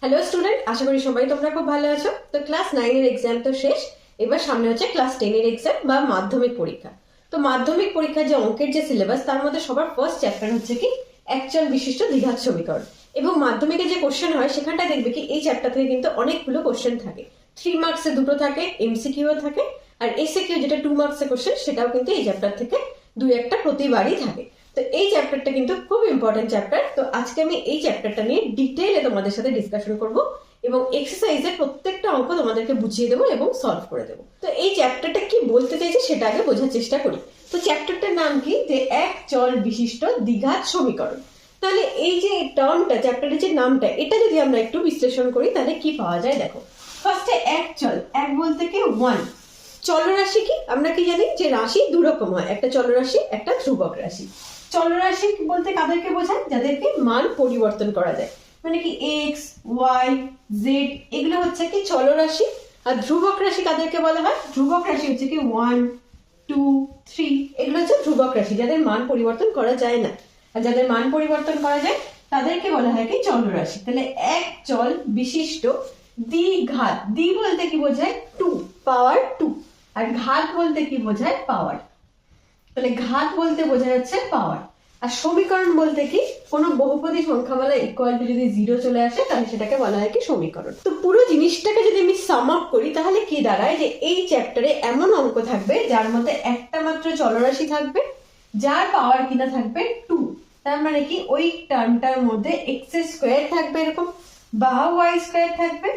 Hello student, আশা করি সবাই তোমরা খুব ভালো আছো। তো ক্লাস 9 এর এক্সাম তো শেষ, এবার সামনে হচ্ছে ক্লাস 10 এর এক্সাম বা মাধ্যমিক পরীক্ষা। তো মাধ্যমিক পরীক্ষার যে অঙ্কের যে সিলেবাস, তার মধ্যে সবার ফার্স্ট চ্যাপ্টার হচ্ছে কি একচল বিশিষ্ট দ্বিঘাত সমীকরণ। এবং মাধ্যমিকে যে কোশ্চেন হয় সেখানটা দেখবে কি এই চ্যাপ্টার থেকে কিন্তু অনেকগুলো কোশ্চেন থাকে। 3 মার্কসে দুটো থাকে, এমসিকিউ থাকে, আর এসএকিউ যেটা 2 মার্কসের কোশ্চেন সেটাও কিন্তু এই চ্যাপ্টার থেকে দুই একটা প্রতিবারই থাকে। তো এই চ্যাপ্টারটা কিন্তু খুব ইম্পর্টেন্ট চ্যাপ্টার। তো আজকে আমি এই চ্যাপ্টারটা নিয়ে ডিটেইলে তোমাদের সাথে ডিসকাশন করব এবং এক্সারসাইজের প্রত্যেকটা অঙ্ক তোমাদেরকে বুঝিয়ে দেবো এবং সলভ করে দেবো। তো এই চ্যাপ্টারটা কি বলতে চাইছে সেটা আগে বোঝার চেষ্টা করি। তো চ্যাপ্টারটার নাম কি, যে এক চল বিশিষ্ট দ্বিঘাত সমীকরণ। তাহলে এই যে টার্মটা, চ্যাপ্টারের যে নামটা, এটা যদি আমরা একটু বিশ্লেষণ করি তাহলে কি পাওয়া যায় দেখো। ফার্স্টে এক চল, এক বলতে কি ওয়ান। চলরাশি কি আমরা কি জানি যে রাশি দু রকম হয়, একটা চলরাশি একটা ধ্রুবক রাশি। চলরাশি বলতে কাদেরকে বোঝায়, যাদেরকে মান পরিবর্তন করা যায়, মানে কি এক্স ওয়াই জেড, এগুলো হচ্ছে কি চলরাশি। আর ধ্রুবক রাশি কাদেরকে বলা হয়, ধ্রুবক রাশি হচ্ছে কি 1 2 3, এগুলো হচ্ছে ধ্রুবক রাশি, যাদের মান পরিবর্তন করা যায় না। আর যাদের মান পরিবর্তন করা যায় তাদেরকে বলা হয় কি চলরাশি। তাহলে এক চল বিশিষ্ট দ্বিঘাত, দ্বি বলতে কি বোঝায় 2 পাওয়ার 2, আর ঘাত বলতে কি বোঝায় পাওয়ার। তাহলে ঘাত বলতে বোঝা যাচ্ছে পাওয়ার। আর সমীকরণ বলতে কি কোনো বহুপদী সংখ্যামালা ইকুয়াল টু যদি 0 চলে আসে তাহলে সেটাকে বলা হয় কি সমীকরণ। তো পুরো জিনিসটাকে যদি আমি সাম আপ করি তাহলে কি দাঁড়ায়, যে এই চ্যাপ্টারে এমন অঙ্ক থাকবে যার মধ্যে একটা মাত্র চলরাশি থাকবে, যার পাওয়ার কিনা থাকবে 2। তার মানে কি ওই টার্মটার মধ্যে এক্স স্কোয়ার থাকবে এরকম, বা ওয়াই স্কোয়ার থাকবে,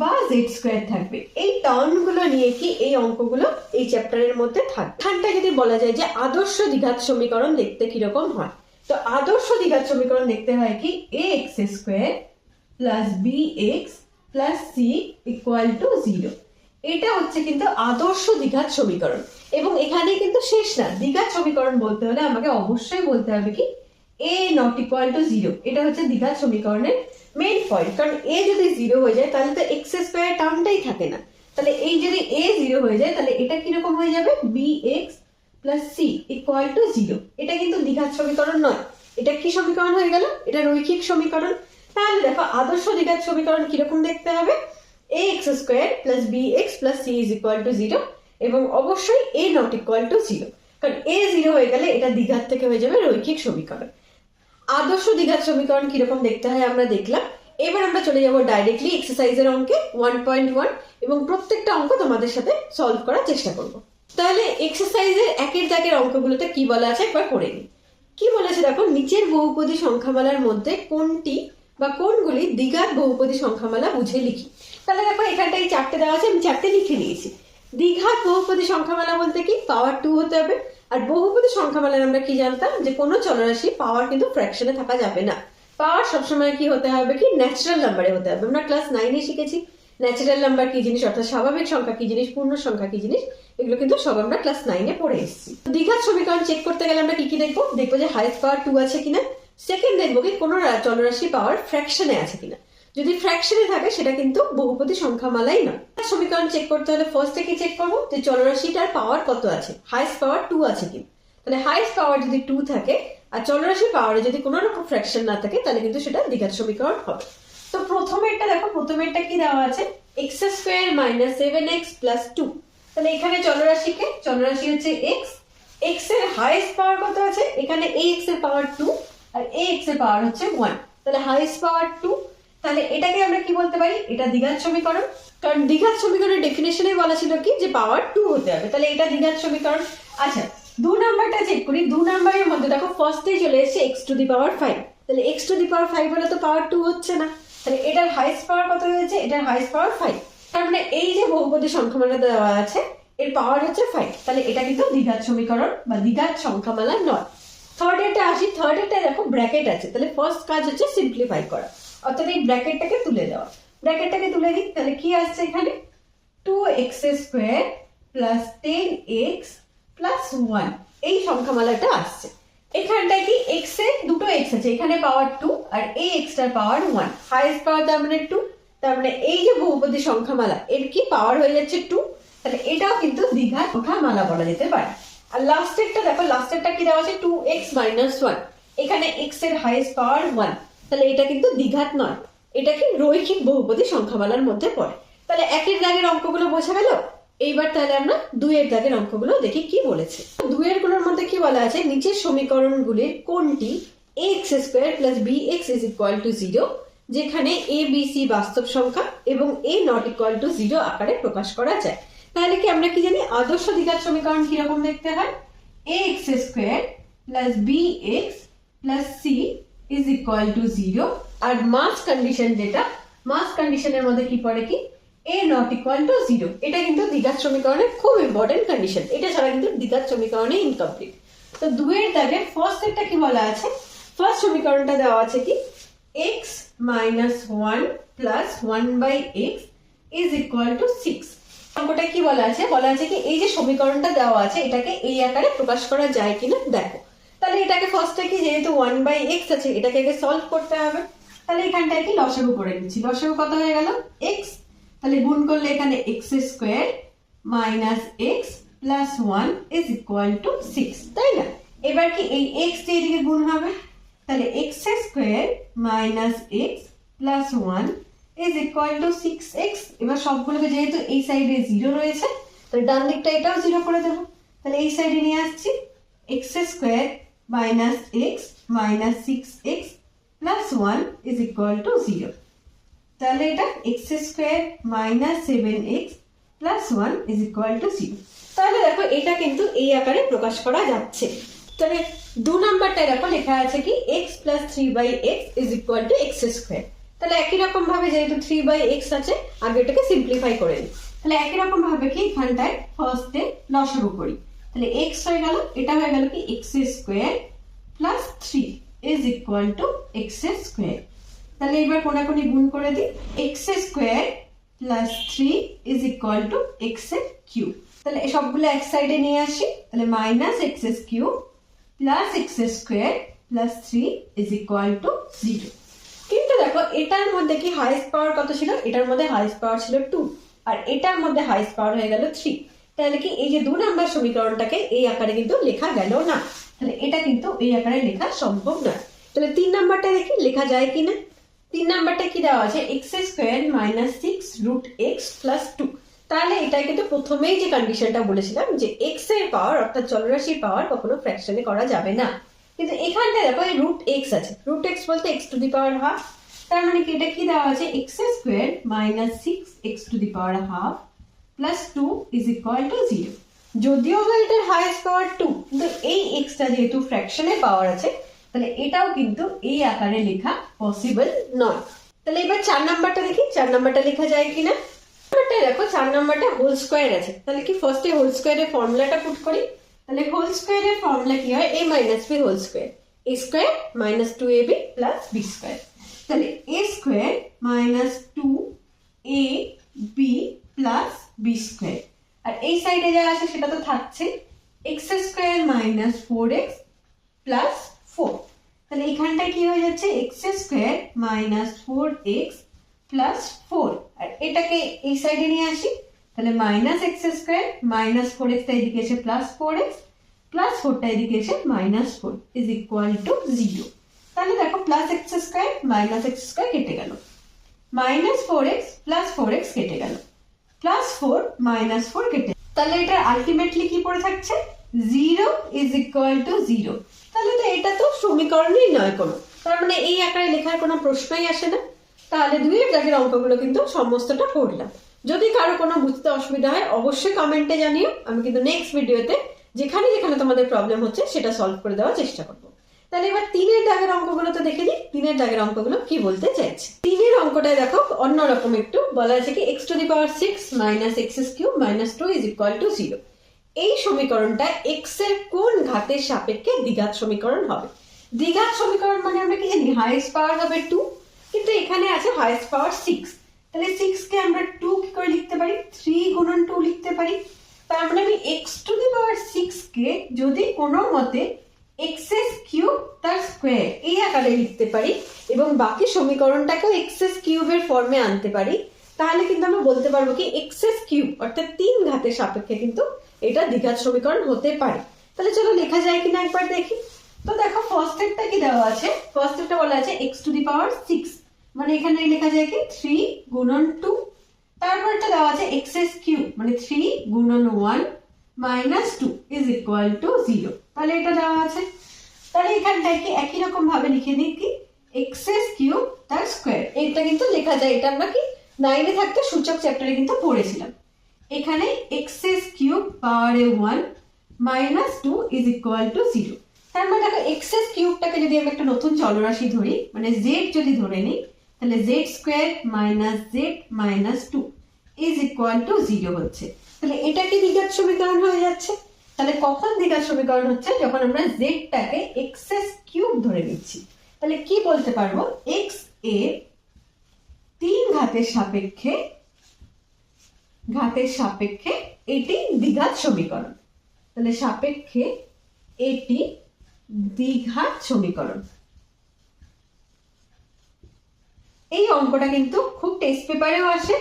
বা জেড স্কোয়ার থাকবে। এই টার্মগুলো নিয়ে কি এই অঙ্কগুলো এই চ্যাপ্টারের মধ্যে থাকবে। এখানটা যদি বলা যায় যে আদর্শ দ্বিঘাত সমীকরণ দেখতে কিরকম হয়, তো আদর্শ দ্বিঘাত সমীকরণ দেখতে হয় কি a x square plus b x plus c equal to 0। এটা হচ্ছে কিন্তু আদর্শ দ্বিঘাত সমীকরণ। এবং এখানে কিন্তু শেষ না, দ্বিঘাত সমীকরণ বলতে হলে আমাকে অবশ্যই বলতে হবে কি এ নট ইকুয়াল টু 0। এটা হচ্ছে দ্বিঘাত সমীকরণের মেইন পয়েন্ট, কারণ এ যদি 0 হয়ে যায় তাহলে তো এক্স স্কোয়ার টার্মটাই থাকে না। তাহলে এই যদি এ 0 হয়ে যায় তাহলে এটা কিরকম হয়ে যাবে, b x plus c equal to 0। এটা কিন্তু দ্বিঘাত সমীকরণ নয়, এটা কি সমীকরণ হয়ে গেল, এটা রৈখিক সমীকরণ। তাহলে দেখো আদর্শ দ্বিঘাত সমীকরণ কিরকম দেখতে হবে, a x square plus b x plus c is equal to 0, এবং অবশ্যই এ নট ইকুয়াল টু 0, কারণ এ 0 হয়ে গেলে এটা দ্বিঘাত থেকে হয়ে যাবে রৈখিক সমীকরণ। আদর্শ দ্বিঘাত সমীকরণ কিরকম দেখতে হয় আমরা দেখলাম। এবার আমরা চলে যাব ডাইরেক্টলি এক্সারসাইজের অঙ্কে 1.1, এবং প্রত্যেকটা অঙ্ক তোমাদের সাথে সলভ করার চেষ্টা করব। তাহলে এক্সারসাইজের একের দাগের অঙ্কগুলোতে কি বলা আছে একবার পড়ে নিই। কি বলেছে দেখো, নিচের বহুপদী সংখ্যামালার মধ্যে কোনটি বা কোনগুলি দ্বিঘাত বহুপদী সংখ্যামালা বুঝে লিখি। তাহলে দেখো এখানটা এই চারটে দেওয়া আছে, আমি চারটে লিখে নিয়েছি। দ্বিঘাত বহুপদী সংখ্যামালা বলতে কি পাওয়ার 2 হতে হবে। আর বহুপদী সংখ্যামালার আমরা কি জানতাম, যে কোনো চলরাশি পাওয়ার কিন্তু ফ্র্যাকশনে থাকা যাবে না, পাওয়ার সবসময় কি হতে হবে, কি ন্যাচারাল নাম্বারে হতে হবে। আমরা ক্লাস 9-এ শিখেছি ন্যাচারাল নাম্বার কি জিনিস, অর্থাৎ স্বাভাবিক সংখ্যা কি জিনিস, পূর্ণ সংখ্যা কি জিনিস, এগুলো কিন্তু সব আমরা ক্লাস 9-এ পড়ে এসেছি। দ্বিঘাত সমীকরণ চেক করতে গেলে আমরা কি কি দেখবো, দেখবো যে হাইয়েস্ট পাওয়ার 2 আছে কিনা। সেকেন্ড দেখবো কি কোনো চলরাশি পাওয়ার ফ্র্যাকশনে আছে কিনা। যদি ফ্র্যাকশনে থাকে সেটা কিন্তু বহুপদী সংখ্যামালাই নয়। সমীকরণ চেক করতে হলে ফার্স্টে কি চেক করবো, যে চলরাশিটার পাওয়ার কত আছে, হাইয়েস্ট পাওয়ার 2 আছে কিনা। তাহলে হাইয়েস্ট পাওয়ার যদি 2 থাকে আর চলরাশির পাওয়ারে যদি কোনো রকম ফ্র্যাকশন না থাকে তাহলে কিন্তু সেটা দ্বিঘাত সমীকরণ হবে। তো প্রথমেরটা দেখো, প্রথমেরটা কি দেওয়া আছে, x square minus 7x plus 2। তাহলে এখানে চলরাশি হচ্ছে এক্স, এক্স এর হাইয়েস্ট পাওয়ার কত আছে, এখানে এ এক্স এর পাওয়ার 2 আর এ এক্স এর পাওয়ার হচ্ছে 1, তাহলে হাইয়েস্ট পাওয়ার 2। তাহলে এটাকে আমরা কি বলতে পারি, এটা দ্বিঘাত সমীকরণ, কারণ দ্বিঘাত সমীকরণের ডেফিনেশনে বলা ছিল কি যে পাওয়ার 2 হতে হবে, তাহলে এটা দ্বিঘাত সমীকরণ। আচ্ছা 2 নাম্বারটা চেক করি, 2 নাম্বারের মধ্যে দেখো ফার্স্টেই চলে এসেছে x টু দি পাওয়ার 5, তাহলে x টু দি পাওয়ার 5 হলে তো পাওয়ার 2 হচ্ছে না, তাহলে এটার হাইয়েস্ট পাওয়ার কত হয়েছে, এটার হাইয়েস্ট পাওয়ার 5। তার মানে এই যে বহুপদী সংখ্যামালা দেওয়া আছে এর পাওয়ার হচ্ছে 5, তাহলে এটা কিন্তু দ্বিঘাত সমীকরণ বা দ্বিঘাত সংখ্যামালা নয়। থার্ড এরটা আসি, থার্ড এরটা দেখো ব্র্যাকেট আছে, তাহলে ফার্স্ট কাজ হচ্ছে সিম্পলিফাই করা, অর্থাৎ এই ব্র্যাকেটটাকে তুলে দেওয়া। ব্র্যাকেটটাকে তুলে দিই, তাহলে কি আসছে এখানে, 2x square plus 10x plus 1, এই সংখ্যামালাটা আসছে। এখানটায় কি x এর দুটো x আছে, এখানে পাওয়ার 2 আর এই x টার পাওয়ার 1, হাইয়েস্ট পাওয়ার তার মানে 2, তার মানে এই যে বহুপদী সংখ্যামালা এর কি পাওয়ার হয়ে যাচ্ছে 2, তাহলে এটাও কিন্তু দ্বিঘাত সংখ্যামালা বলা যেতে পারে। আর লাস্টেরটা দেখো, লাস্টেরটা কি দেওয়া আছে 2x মাইনাস 1, এখানে x এর হাইয়েস্ট পাওয়ার 1, তাহলে এটা কিন্তু দ্বিঘাত নয়, এটা কি রৈখিক বহুপদী সংখ্যামালার মধ্যে পড়ে। তাহলে একের দাগের অঙ্কগুলো বোঝা গেল। এইবার তাহলে আমরা দুইয়ের দাগের অঙ্কগুলো দেখি কি বলেছে। দুইয়ের গুলোর মধ্যে কি বলা আছে, নিচের সমীকরণগুলির কোনটি ax square plus bx is equal to 0 যেখানে a b c বাস্তব সংখ্যা এবং a নট ইকুয়াল টু 0 আকারে প্রকাশ করা যায়। তাহলে কি আমরা কি জানি আদর্শ দ্বিঘাত সমীকরণ কিরকম দেখতে হয়, ax square plus bx plus c is equal to 0 আর মাস কন্ডিশন যেটা, মাস কন্ডিশনের মধ্যে কি পড়ে কি a নট ইকুয়াল টু 0। এটা কিন্তু দ্বিঘাত সমীকরণের খুব ইম্পর্টেন্ট কন্ডিশন, এটা ছাড়া কিন্তু দ্বিঘাত সমীকরণে ইনকমপ্লিট। তো দুইয়ের দাগে ফার্স্ট একটা কি বলা আছে, ফার্স্ট সমীকরণটা দেওয়া আছে কি x minus 1 plus 1 by x is equal to 6। অঙ্কটা কি বলা আছে, বলা আছে কি এই যে সমীকরণটা দেওয়া আছে এটাকে এই আকারে প্রকাশ করা যায় কিনা দেখো। তাহলে এটাকে ফার্স্টে কি যেহেতু 1 বাই এক্স আছে এটাকে আগে সলভ করতে হবে। তাহলে এখানটায় কি লসাগু করে নিচ্ছি, লসাগু কত হয়ে গেল x, তাহলে গুণ করলে এখানে x square minus x plus 1 is equal to 6, তাই না। এবার কি এই x দিয়ে এদিকে গুণ হবে, তাহলে x square minus x plus 1 is equal two 6x। এবার সবগুলোকে যেহেতু এই সাইডে 0 রয়েছে তাহলে ডান দিকটা এটাও 0 করে দেবো। তাহলে এই সাইডে নিয়ে আসছি x square minus x minus 6x plus 1 is equal to 0। তাহলে এটা x square minus 7x plus 1 is equal to 0। তাহলে দেখো এটা কিন্তু এই আকারে প্রকাশ করা যাচ্ছে। তাহলে 2 নাম্বারটা দেখো লেখা আছে কি x plus 3/x is equal to x square. তাহলে একই রকম ভাবে যেহেতু 3/x আছে আগে এটাকে সিম্পলিফাই করে নিই। তাহলে একই রকম ভাবে কি এখানটায় ফার্স্টে লসাগু করি, তাহলে x হয়ে গেল, এটা হয়ে গেল কি x square plus 3 is equal to x square. তাহলে এবার কোনাকুনি গুণ করে দিই, x square plus 3 is equal to x এর কিউব। তাহলে সবগুলো এক সাইডে নিয়ে আসি, তাহলে minus x cube plus x square plus 3 is equal to 0। কিন্তু দেখো এটার মধ্যে কি হাইয়েস্ট পাওয়ার কত ছিল, এটার মধ্যে হাইয়েস্ট পাওয়ার ছিল 2 আর এটার মধ্যে হাইয়েস্ট পাওয়ার হয়ে গেল 3। তাহলে কি এই যে 2 নাম্বার সমীকরণটাকে এই আকারে কিন্তু লেখা গেল না, তাহলে এটা কিন্তু এই আকারে লেখা সম্ভব না। তাহলে 3 নাম্বারটা দেখি লেখা যায় কিনা। 3 নাম্বারটা কি দেওয়া আছে, x square minus 6 root x plus 2। তাহলে এটা কিন্তু প্রথমেই যে কন্ডিশনটা বলেছিলাম যে x এর পাওয়ার অর্থাৎ চলরাশির পাওয়ার কখনো ফ্র্যাকশনে করা যাবে না, কিন্তু এখানটা দেখো এই রুট x আছে, রুট x বলতে x to the power half. তার মানে কি এটা কি দেওয়া আছে x square minus 6 x to the power half plus 2 is equal to 0। যদিও বা এটার হাইয়েস্ট পাওয়ার 2, কিন্তু এই x টা যেহেতু ফ্র্যাকশনে পাওয়ার আছে তাহলে এটাও কিন্তু এই আকারে লেখা পসিবল নয়। তাহলে এবার 4 নাম্বারটা দেখি, 4 নাম্বারটা লেখা যায় কিনা। দেখো 4 নাম্বারটা হোল স্কয়ার আছে, তাহলে কি ফার্স্টে হোল স্কয়ারের ফর্মুলাটা পুট করি। তাহলে হোল স্কয়ারের ফর্মুলা কি হয়, a minus b whole square, a square minus 2ab plus b square. তাহলে a square minus 2ab plus b square, আর এই সাইডে যা আছে সেটা তো থাকছে x square minus 4x plus 4। তাহলে এখানটায় কি হয়ে যাচ্ছে x square minus 4x plus 4, আর এটাকে এই সাইডে নিয়ে আসি, তাহলে minus x square minus 4x টা এদিকে এসে প্লাস 4x প্লাস 4 টা এদিকে এসে মাইনাস 4 ইজ ইকুয়াল টু 0। তাহলে দেখো plus x square minus x square কেটে গেল, মাইনাস 4x প্লাস 4x কেটে গেল, প্লাস 4 মাইনাস 4 কেটে, তাহলে এটা আলটিমেটলি কি পড়ে থাকছে 0 ইজ ইকুয়াল টু 0। তাহলে তো এটা তো সমীকরণই নয় কোনো, তার মানে এই আকারে লেখার কোনো প্রশ্নই আসে না। তাহলে 2 এর দাগের অঙ্কগুলো কিন্তু সমস্তটা করলাম। যদি কারো কোনো বুঝতে অসুবিধা হয় অবশ্যই কমেন্টে জানিও, আমি কিন্তু নেক্সট ভিডিওতে যেখানে যেখানে তোমাদের প্রবলেম হচ্ছে সেটা সলভ করে দেওয়ার চেষ্টা করব। তাহলে এবার 3 এর দাগের অঙ্কগুলো তো দেখে নিই, 3 এর দাগের অঙ্কগুলো কি বলতে চাইছে। 3 এর অঙ্কটায় দেখো অন্যরকম একটু বলা আছে কি x to the power 6 minus x cube minus 2 is equal to 0। এই সমীকরণটা x এর কোন ঘাতের সাপেক্ষে দ্বিঘাত সমীকরণ হবে। দ্বিঘাত সমীকরণ মানে আমরা কি জানি হাইয়েস্ট পাওয়ার হবে 2, কিন্তু এখানে আছে হাইয়েস্ট পাওয়ার 6। তাহলে 6 কে আমরা 2 কি করে লিখতে পারি, 3 গুণন 2 লিখতে পারি। তার মানে আমি x টু দি পাওয়ার 6 কে যদি কোনো মতে x কিউব তার স্কয়ার এই আকারে লিখতে পারি এবং বাকি সমীকরণটাকেও x কিউবের ফর্মে আনতে পারি, তাহলে কিন্তু আমরা বলতে পারবো কি x কিউব অর্থাৎ 3 ঘাতের সাপেক্ষে কিন্তু এটা দ্বিঘাত সমীকরণ হতে পারে। তাহলে চলো লেখা যায় কিনা একবার দেখি। তো দেখো ফার্স্ট একটা কি দেওয়া আছে, ফার্স্ট একটা বলা আছে x টু দি পাওয়ার 6 মানে এখানে লেখা যায় কি 3 গুণন 2, তারপরটা দেওয়া আছে এক্সএস কিউব মানে 3 গুণন 1 মাইনাস 2 ইজ ইকুয়াল টু 0। তাহলে এটা দেওয়া আছে, তাহলে এখানটায় কি একই রকম ভাবে লিখে দিই কি এক্সএস কিউব তার স্কোয়ার। এটা কিন্তু লেখা যায়, এটা আমরা কি 9 এ থাকতে সূচক চ্যাপ্টারে কিন্তু পড়েছিলাম। এখানে এক্সএস কিউব পাওয়ারে 1 মাইনাস 2 ইজ ইকুয়াল টু 0। তার মানে দেখো এক্সএস কিউবটাকে যদি আমি একটা নতুন চলরাশি ধরি মানে জেড যদি ধরে নিই, তাহলে Z square minus Z minus 2 is equal to 0 হচ্ছে। তাহলে এটা কি দ্বিঘাত সমীকরণ হয়ে যাচ্ছে। তাহলে কখন দ্বিঘাত সমীকরণ হচ্ছে, যখন আমরা জেডটাকে এক্সএস কিউব ধরে নিচ্ছি। তাহলে কি বলতে পারবো, এক্স এ 3 ঘাতের সাপেক্ষে এটি দ্বিঘাত সমীকরণ। তাহলে সাপেক্ষে এটি দ্বিঘাত সমীকরণ। এই অঙ্কটা কিন্তু খুব টেস্ট পেপারেও আসে,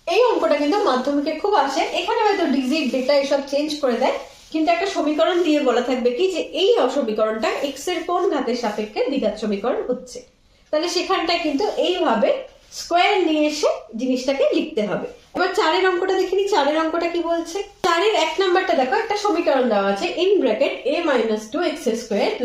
এই অঙ্কটা কিন্তু মাধ্যমিকে খুব আসে। এখানে হয়তো ডিজিট ডেটা এসব চেঞ্জ করে দেয়, কিন্তু একটা সমীকরণ দিয়ে বলা থাকবে কি যে এই সমীকরণটা এক্স এর কোন ঘাতের সাপেক্ষে দ্বিঘাত সমীকরণ হচ্ছে। তাহলে সেখানটায় কিন্তু এইভাবে স্কোয়ার নিয়ে এসে জিনিসটাকে লিখতে হবে। এবার 4 অঙ্কটা দেখে নি, 4 অঙ্কটা কি বলছে। 4 1 নাম্বারটা দেখো, একটা সমীকরণ দেওয়া আছে in bracket a - 2x²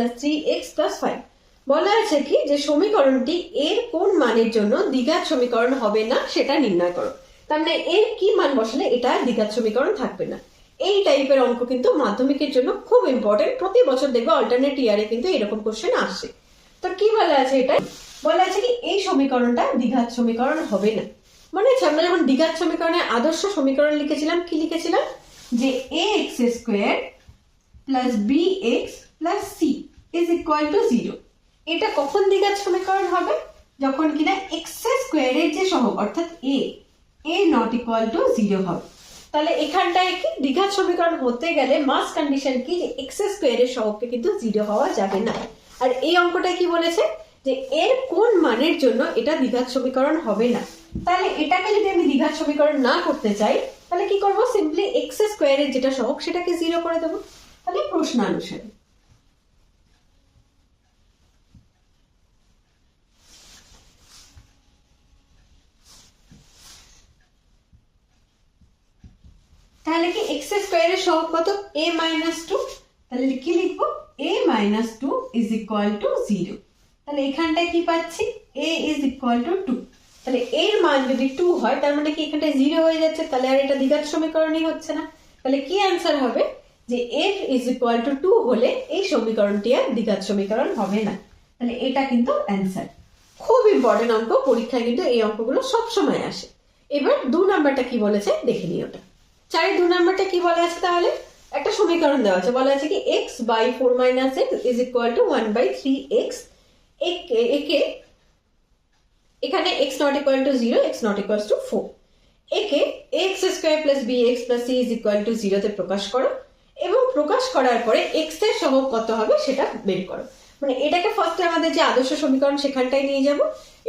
+ 3x + 5। বলা আছে কি যে সমীকরণটি এর কোন মানের জন্য দ্বিঘাত সমীকরণ হবে না সেটা নির্ণয় করো। তার মানে এর কি মান বসালে এটা দ্বিঘাত সমীকরণ থাকবে না। এই টাইপের অঙ্ক কিন্তু মাধ্যমিকের জন্য খুব ইম্পর্টেন্ট। প্রতি বছর দেখবে অল্টারনেট ইয়ারে কিন্তু এরকম কোশ্চেন আসে। তো কি বলা আছে, এটা বলা আছে কি এই সমীকরণটা দ্বিঘাত সমীকরণ হবে না। মনে আছে আমরা যখন দ্বিঘাত সমীকরণের আদর্শ সমীকরণ লিখেছিলাম, কি লিখেছিলাম যে ax² + bx + c is equal to 0। এটা কখন দ্বিঘাত সমীকরণ হবে, যখন কিনা x² এর যে সহগ অর্থাৎ a নট ইকুয়াল টু 0 হবে। তাহলে এখানটায় কি দ্বিঘাত সমীকরণ হতে গেলে মাস্ট কন্ডিশন কি যে x² এর সহগকে কিন্তু 0 হওয়া যাবে না। আর এই অঙ্কটায় কি বলেছে যে এর কোন মানের জন্য এটা দ্বিঘাত সমীকরণ হবে না। তাহলে এটাকে যদি আমি দ্বিঘাত সমীকরণ না করতে চাই তাহলে কি করব, সিম্পলি x² এর যেটা সহগ সেটাকে 0 করে দেবো। তাহলে প্রশ্ন অনুসারে তাহলে কি x² এর সহগ কত, a - 2। তাহলে কি লিখবো, a - 2 ইজ ইকুয়াল টু 0। তাহলে এখানটায় কি পাচ্ছি, a ইজ ইকুয়াল টু 2। তাহলে এর মান যদি 2 হয় তার মানে কি এখানটায় 0 হয়ে যাচ্ছে, তাহলে আর এটা দ্বিঘাত সমীকরণই হচ্ছে না। তাহলে কি অ্যান্সার হবে যে f ইজ ইকুয়াল টু 2 হলে এই সমীকরণটি আর দ্বিঘাত সমীকরণ হবে না। তাহলে এটা কিন্তু অ্যান্সার। খুব ইম্পর্টেন্ট অঙ্ক, পরীক্ষায় কিন্তু এই অঙ্কগুলো সব সময় আসে। এবার 2 নাম্বারটা কি বলেছে দেখে নিই। ওটা 4 2 নাম্বারটা কি বলা আছে, তাহলে একটা সমীকরণ দেওয়া আছে, বলা আছে কি x/4 - x is equal two 1/3x। একে এখানে x not equal to 0, x not equal to 4। একে ax² + bx + c is equal to 0 তে প্রকাশ করো এবং প্রকাশ করার পরে x এর সহগ কত হবে সেটা বের করো। মানে এটাকে ফার্স্টে আমাদের যে আদর্শ সমীকরণ সেখানটায় নিয়ে যাব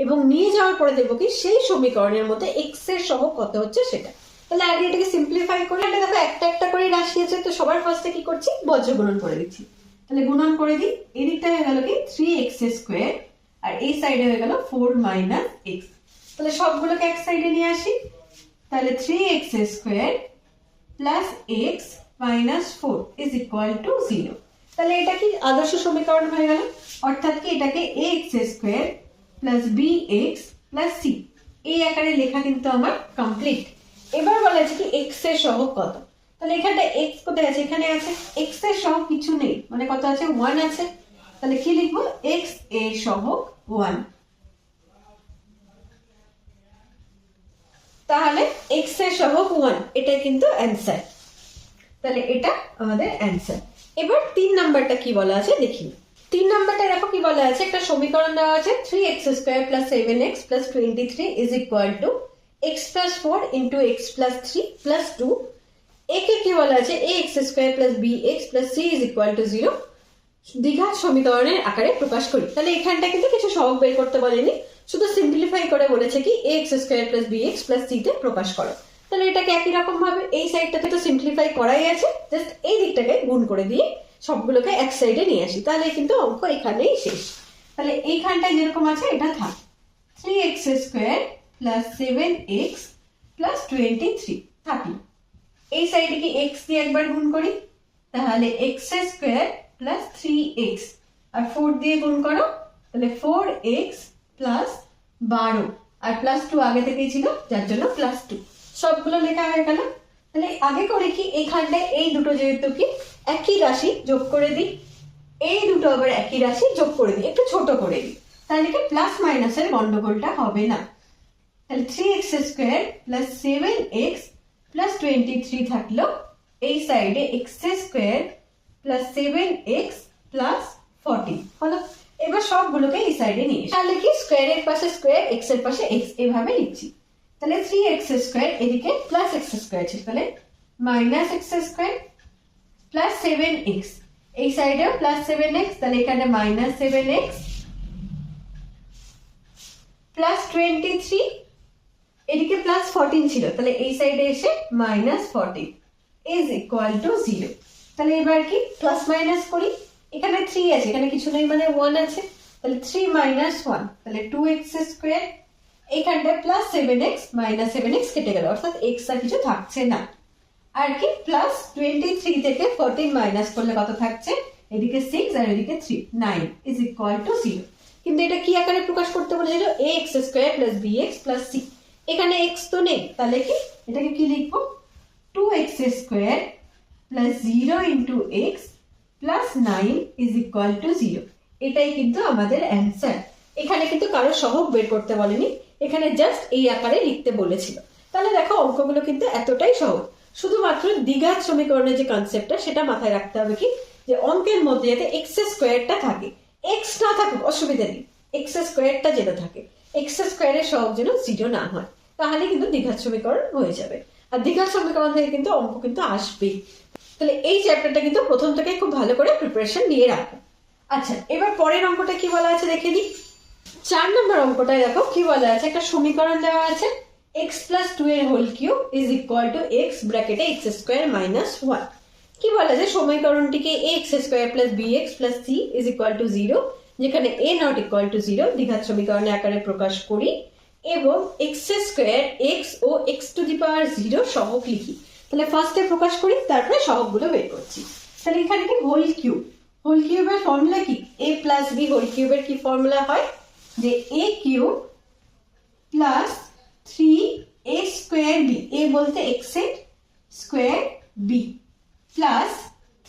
এবং নিয়ে যাওয়ার পরে দেখবো কি সেই সমীকরণের মধ্যে x এর সহগ কত হচ্ছে সেটা। তাহলে আগে এটাকে সিম্পলিফাই করে, এটা দেখো একটা একটা করে রাশি আছে, তো সবার ফার্স্টে কি করছি, বজ্র গুণন করে দিচ্ছি। তাহলে গুণন করে দিই, এদিকটা হয়ে গেল কি 3x² আর এই সাইডে হয়ে গেল 4 - x। তাহলে সবগুলোকে এক সাইডে নিয়ে আসি। তাহলে 3x² + x - 4 is equal to 0। তাহলে এটা কি আদর্শ সমীকরণ হয়ে গেল, অর্থাৎ কি এটাকে ax² + bx + c এই আকারে লেখা কিন্তু আমার কমপ্লিট। এবার বলা আছে কি x এর সহগ কত। তাহলে এখানটা x কোথায় আছে, এখানে আছে। x এর সহগ কিছু নেই, মানে কত আছে, 1 আছে। তাহলে কি লিখবো, x এর সহগ 1। তাহলে x এর সহগ 1, এটাই কিন্তু অ্যান্সার। তাহলে এটা আমাদের অ্যান্সার। এবার 3 নাম্বারটা কি বলা আছে দেখি। 3 নাম্বারটা দেখো কি বলা আছে, একটা সমীকরণ দেওয়া আছে 3x² + 7x + 23 is equal to x + 4 * x + 3 + 2। একে কি বলা আছে ax² + bx + c is equal to 0 দ্বিঘাত সমীকরণের আকারে প্রকাশ করি। তাহলে এখানটা কিন্তু কিছু সহগ বের করতে বলেনি, শুধু সিম্পলিফাই করে বলেছে কি ax² + bx + c তে প্রকাশ করো। তাহলে এটাকে একই রকম ভাবে এই সাইডটাতে তো সিম্পলিফাই করাই আছে, জাস্ট এই দিকটাকে গুণ করে দিয়ে সবগুলোকে এক সাইডে নিয়ে আসি, তাহলে কিন্তু অঙ্ক এখানেই শেষ। তাহলে এইখানটায় যেরকম আছে এটা থাক। 3x square plus 7x plus 23 থাকলো। এই সাইডে কি x দিয়ে একবার গুণ করি, তাহলে x স্কোয়ার প্লাস 3x আর 4 দিয়ে গুণ করো, তাহলে 4x প্লাস 12 আর প্লাস 2 আগে থেকেই ছিল যার জন্য প্লাস 2, সবগুলো লেখা হয়ে গেল। তাহলে আগে করে কি এইখানটায় এই দুটো যেহেতু কি একই রাশি যোগ করে দিই, এই দুটো আবার একই রাশি যোগ করে দিই, একটু ছোট করে দিই, তাহলে কি প্লাস মাইনাসের গন্ডগোলটা হবে না। তাহলে 3x square plus 7x plus 23 থাকলো, এই সাইডে x square plus 7x plus 40 হলো। এবার সবগুলোকে এই সাইডে নিয়ে তাহলে কি স্কোয়ারের পাশে স্কোয়ার, x এর পাশে x এভাবে লিখছি। তাহলে 3x স্কোয়ার এদিকে প্লাস x স্কোয়ার ছিল, তাহলে minus x square plus 7x, এই সাইডেও প্লাস 7x, তাহলে এখানে মাইনাস 7x প্লাস 23, এদিকে প্লাস 14 ছিল, তাহলে এই সাইডে এসে মাইনাস 14 ইজ ইকুয়াল টু 0। তাহলে এবার কি প্লাস মাইনাস করি, এখানে 3 আছে, এখানে কিছু নেই মানে 1 আছে, তাহলে 3 মাইনাস 1, তাহলে 2x স্কোয়ার, এইখানটা প্লাস 7x মাইনাস 7x কেটে গেল, অর্থাৎ x আর কিছু থাকছে না। আর কি প্লাস 23 থেকে 14 মাইনাস করলে কত থাকছে, এদিকে 6 আর এদিকে 3, 9 ইজ ইকুয়াল টু 0। কিন্তু এটা কি আকারে প্রকাশ করতে বলেছিল, ax square plus bx plus c, এখানে x তো নেই, তাহলে কি এটাকে কি লিখবো, 2x square plus 0 into x plus 9 is equal to 0। এটাই কিন্তু আমাদের অ্যান্সার। এখানে কিন্তু কারো সহগ বের করতে বলেনি, এখানে জাস্ট এই আকারে লিখতে বলেছিল। তাহলে দেখো অঙ্কগুলো কিন্তু এতটাই সহজ, শুধুমাত্র দ্বিঘাত সমীকরণের যে কনসেপ্টটা সেটা মাথায় রাখতে হবে কি, যে অঙ্কের মধ্যে যাতে এক্স স্কোয়ারটা থাকে, এক্স না থাকুক অসুবিধা নেই, এক্স স্কোয়ারটা যেটা থাকে, এক্স স্কোয়ারের সহগ যেন 0 না হয়, তাহলে কিন্তু দ্বিঘাত সমীকরণ হয়ে যাবে। আর দ্বিঘাত সমীকরণ থেকে কিন্তু অঙ্ক কিন্তু আসবেই। তাহলে এই চ্যাপ্টারটা কিন্তু প্রথম থেকে খুব ভালো করে প্রিপারেশন নিয়ে রাখো। আচ্ছা, এবার পরের অঙ্কটা কি বলা আছে দেখে নিই। 4 নম্বর অঙ্কটায় দেখো কি বলা আছে, একটা সমীকরণ দেওয়া আছে x প্লাস 2 এর whole cube is equal to x ব্র্যাকেটে x স্কোয়ার মাইনাস 1। কি বলা আছে, সমীকরণটিকে ax square plus bx plus c is equal to 0, যেখানে a নট ইকুয়াল টু 0 দ্বিঘাত সমীকরণের আকারে প্রকাশ করি এবং x স্কোয়ার x ও x টু দি পাওয়ার 0 সহগ লিখি। তাহলে ফার্স্টে প্রকাশ করি, তারপরে সহগগুলো বের করছি। তাহলে এখানে কি হোল কিউব, হোল কিউবের ফর্মুলা কি, a প্লাস b হোল কিউবের কি ফর্মুলা হয়, যে a cube plus 3a square b, a বলতে x এর স্কোয়ার b প্লাস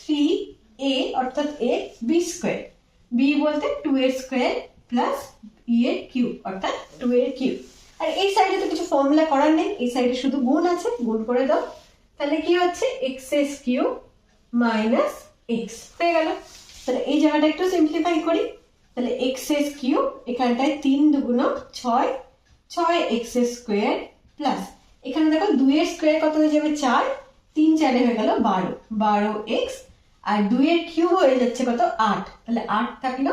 3a অর্থাৎ a b স্কোয়ার, b বলতে 2 এর স্কোয়ার প্লাস b এর কিউব অর্থাৎ 2 এর কিউব। আর এই সাইডে তো কিছু ফর্মুলা করার নেই, এই সাইডে শুধু গুণ আছে, গুণ করে দাও, তাহলে কি হচ্ছে x কিউব মাইনাস x হয়ে গেল। তাহলে এই জায়গাটা একটু সিম্পলিফাই করি, তাহলে x কিউব এখানটায় 3 দুগুণ 6, 6x স্কোয়ার প্লাস এখানে দেখো 2 এর স্কোয়ার কত হয়ে যাবে 4, 3 4 হয়ে গেল 12, 12x আর 2 এর কিউব হয়ে যাচ্ছে কত 8, তাহলে 8 থাকলো।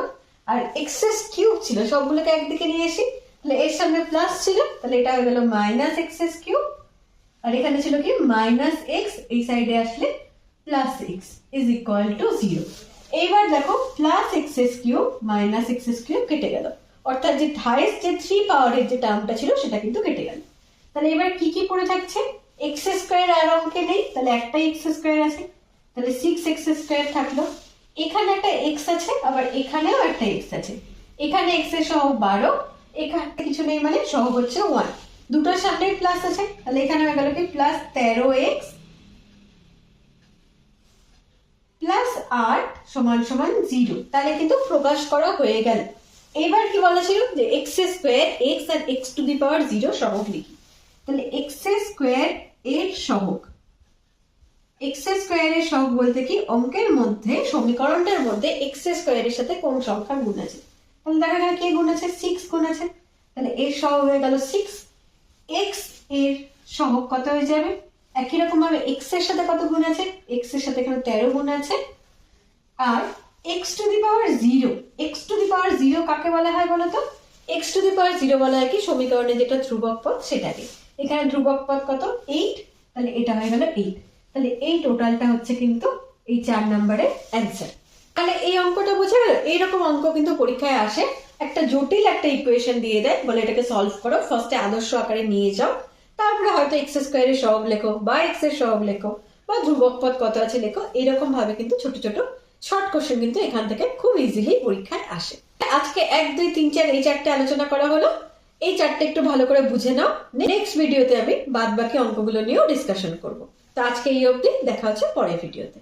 আর x কিউব ছিল সবগুলোকে একদিকে নিয়ে এসি, তাহলে এর সামনে প্লাস ছিল, তাহলে এটা হয়ে গেল মাইনাস x কিউব, আর এখানে ছিল কি মাইনাস x, এই সাইডে আসলে plus x is equal to 0। এইবার দেখো plus x cube minus x cube কেটে গেল, অর্থাৎ যে হাইয়েস্ট যে 3 পাওয়ারের যে টার্মটা ছিল সেটা কিন্তু কেটে গেল। তাহলে এবার কি কি পড়ে থাকছে, x স্কোয়ার আর অঙ্কে নেই, তাহলে একটাই x স্কোয়ার আছে, তাহলে 6x স্কোয়ার থাকলো। এখানে একটা x আছে, আবার এখানেও একটা x আছে, এখানে x এর সহগ 12, এখানে কিছু নেই মানে সহগ হচ্ছে 1, দুটোর সামনে প্লাস আছে, তাহলে এখানে হয়ে গেল কি প্লাস 13x প্লাস 8 সমান সমান 0, তাহলে কিন্তু প্রকাশ করা হয়ে গেল। এবার কি বলা ছিল, যে x স্কোয়ার x আর x টু দি পাওয়ার 0 সহগ লিখি। তাহলে x স্কোয়ার এর সহগ, x স্কোয়ারের সহগ বলতে কি অঙ্কের মধ্যে সমীকরণটার মধ্যে x স্কোয়ারের সাথে কোন সংখ্যা গুণ আছে, তাহলে দেখা গেল কি গুণ আছে 6 গুণ আছে, তাহলে এর সহগ হয়ে গেল 6, x এর সহগ কত হয়ে যাবে, একই রকম ভাবে x এর সাথে কত গুণ আছে, x এর সাথে এখানে 13 গুণ আছে, আর x to the power 0, x to the power 0 কাকে বলা হয় বলো তো, x টু দি পাওয়ার 0 বলা হয় কি সমীকরণে যেটা ধ্রুবক পদ সেটাকে, এখানে ধ্রুবক পদ কত 8, তাহলে এটা হয়ে গেল 8, তাহলে এই টোটালটা হচ্ছে কিন্তু এই 4 নম্বরের অ্যান্সার। তাহলে এই অঙ্কটা বোঝা গেল। এইরকম অঙ্ক কিন্তু পরীক্ষায় আসে, একটা জটিল একটা ইকুয়েশন দিয়ে দেয়, বলে এটাকে সলভ করো, ফার্স্টে আদর্শ আকারে নিয়ে যাও, তারপরে হয়তো এক্স স্কোয়ারের সহগ লেখো বা এক্স এর সহগ লেখো বা ধ্রুবক পদ কত আছে লেখো। এরকম ভাবে কিন্তু ছোট ছোট শর্ট কোশ্চেন কিন্তু এখান থেকে খুব ইজিলি পরীক্ষায় আসে। আজকে 1 2 3 4 এই চারটে আলোচনা করা হলো। এই চারটে একটু ভালো করে বুঝে নাও। নেক্সট ভিডিওতে আমি বাদ বাকি অঙ্কগুলো নিয়েও ডিসকাশন করব। তো আজকে এই অবধি, দেখা হচ্ছে পরের ভিডিওতে।